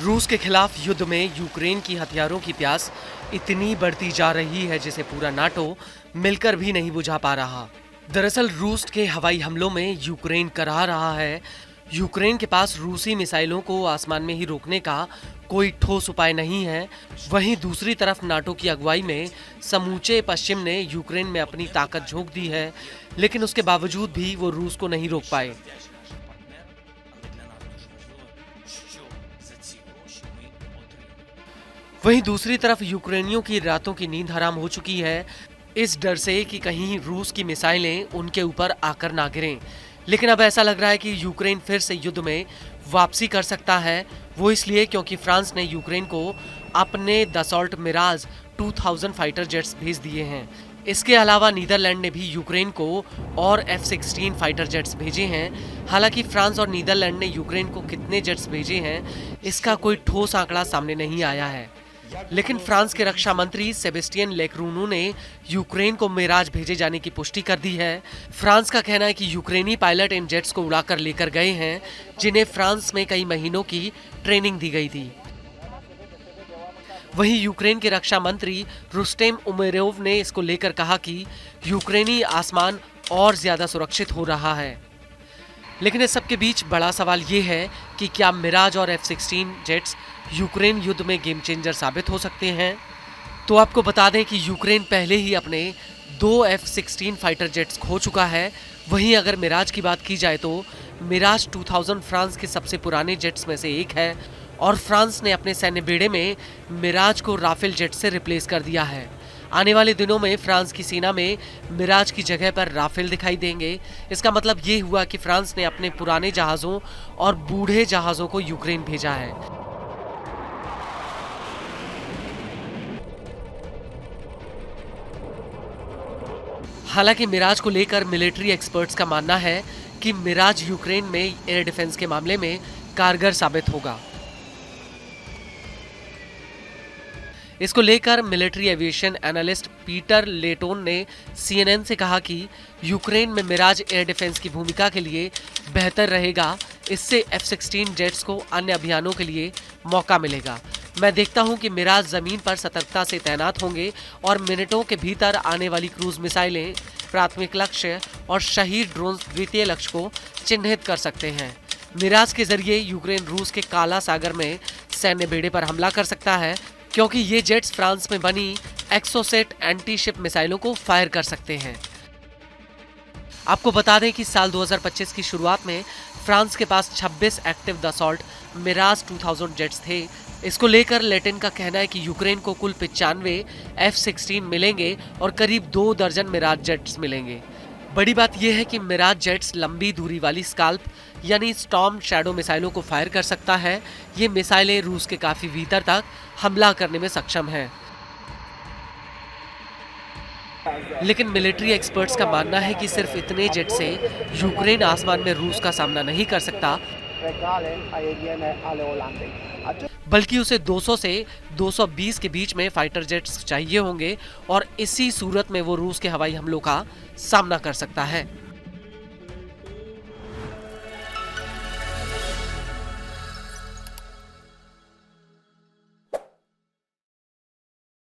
रूस के खिलाफ युद्ध में यूक्रेन की हथियारों की प्यास इतनी बढ़ती जा रही है जिसे पूरा नाटो मिलकर भी नहीं बुझा पा रहा। दरअसल रूस के हवाई हमलों में यूक्रेन करा रहा है। यूक्रेन के पास रूसी मिसाइलों को आसमान में ही रोकने का कोई ठोस उपाय नहीं है। वहीं दूसरी तरफ नाटो की अगुवाई में समूचे पश्चिम ने यूक्रेन में अपनी ताकत झोंक दी है, लेकिन उसके बावजूद भी वो रूस को नहीं रोक पाए। वहीं दूसरी तरफ यूक्रेनियों की रातों की नींद हराम हो चुकी है, इस डर से कि कहीं रूस की मिसाइलें उनके ऊपर आकर ना गिरें। लेकिन अब ऐसा लग रहा है कि यूक्रेन फिर से युद्ध में वापसी कर सकता है। वो इसलिए क्योंकि फ्रांस ने यूक्रेन को अपने दसॉल्ट मिराज 2000 फाइटर जेट्स भेज दिए हैं। इसके अलावा नीदरलैंड ने भी यूक्रेन को और F-16 फाइटर जेट्स भेजे हैं। हालांकि फ्रांस और नीदरलैंड ने यूक्रेन को कितने जेट्स भेजे हैं, इसका कोई ठोस आंकड़ा सामने नहीं आया है। लेकिन फ्रांस के रक्षा मंत्री सेबेस्टियन लेक्रूनू ने यूक्रेन को मिराज भेजे जाने की पुष्टि कर दी है। फ्रांस का कहना है कि यूक्रेनी पायलट इन जेट्स को उड़ाकर लेकर गए हैं, जिन्हें फ्रांस में कई महीनों की ट्रेनिंग दी गई थी। वहीं यूक्रेन के रक्षा मंत्री रुस्टेम उमेरोव ने इसको लेकर कहा कि यूक्रेनी आसमान और ज्यादा सुरक्षित हो रहा है। लेकिन इस सब के बीच बड़ा सवाल ये है कि क्या मिराज और F-16 जेट्स यूक्रेन युद्ध में गेम चेंजर साबित हो सकते हैं। तो आपको बता दें कि यूक्रेन पहले ही अपने 2 F-16 फाइटर जेट्स खो चुका है। वहीं अगर मिराज की बात की जाए तो मिराज 2000 फ्रांस के सबसे पुराने जेट्स में से एक है और फ्रांस ने अपने सैन्य बेड़े में मिराज को राफेल जेट से रिप्लेस कर दिया है। आने वाले दिनों में फ्रांस की सेना में मिराज की जगह पर राफेल दिखाई देंगे। इसका मतलब ये हुआ कि फ्रांस ने अपने पुराने जहाज़ों और बूढ़े जहाज़ों को यूक्रेन भेजा है। हालांकि मिराज को लेकर मिलिट्री एक्सपर्ट्स का मानना है कि मिराज यूक्रेन में एयर डिफेंस के मामले में कारगर साबित होगा। इसको लेकर मिलिट्री एविएशन एनालिस्ट पीटर लेटोन ने CNN से कहा कि यूक्रेन में मिराज एयर डिफेंस की भूमिका के लिए बेहतर रहेगा। इससे F-16 जेट्स को अन्य अभियानों के लिए मौका मिलेगा। मैं देखता हूं कि मिराज जमीन पर सतर्कता से तैनात होंगे और मिनटों के भीतर आने वाली क्रूज मिसाइलें प्राथमिक लक्ष्य और शहीद ड्रोन द्वितीय लक्ष्य को चिन्हित कर सकते हैं। मिराज के जरिए यूक्रेन रूस के काला सागर में सैन्य बेड़े पर हमला कर सकता है, क्योंकि ये जेट्स फ्रांस में बनी एक्सोसेट एंटी शिप मिसाइलों को फायर कर सकते हैं। आपको बता दें कि साल 2025 की शुरुआत में फ्रांस के पास 26 एक्टिव दसॉल्ट मिराज 2000 जेट्स थे। इसको लेकर लेटिन का कहना है कि यूक्रेन को कुल 95 F-16 मिलेंगे और करीब 2 दर्जन मिराज जेट्स मिलेंगे। बड़ी बात यह है कि मिराज जेट्स लंबी दूरी वाली स्काल्प यानी स्टॉर्म शैडो मिसाइलों को फायर कर सकता है। ये मिसाइलें रूस के काफी भीतर तक हमला करने में सक्षम हैं। लेकिन मिलिट्री एक्सपर्ट्स का मानना है कि सिर्फ इतने जेट से यूक्रेन आसमान में रूस का सामना नहीं कर सकता, बल्कि उसे 200 से 220 के बीच में फाइटर जेट्स चाहिए होंगे और इसी सूरत में वो रूस के हवाई हमलों का सामना कर सकता है।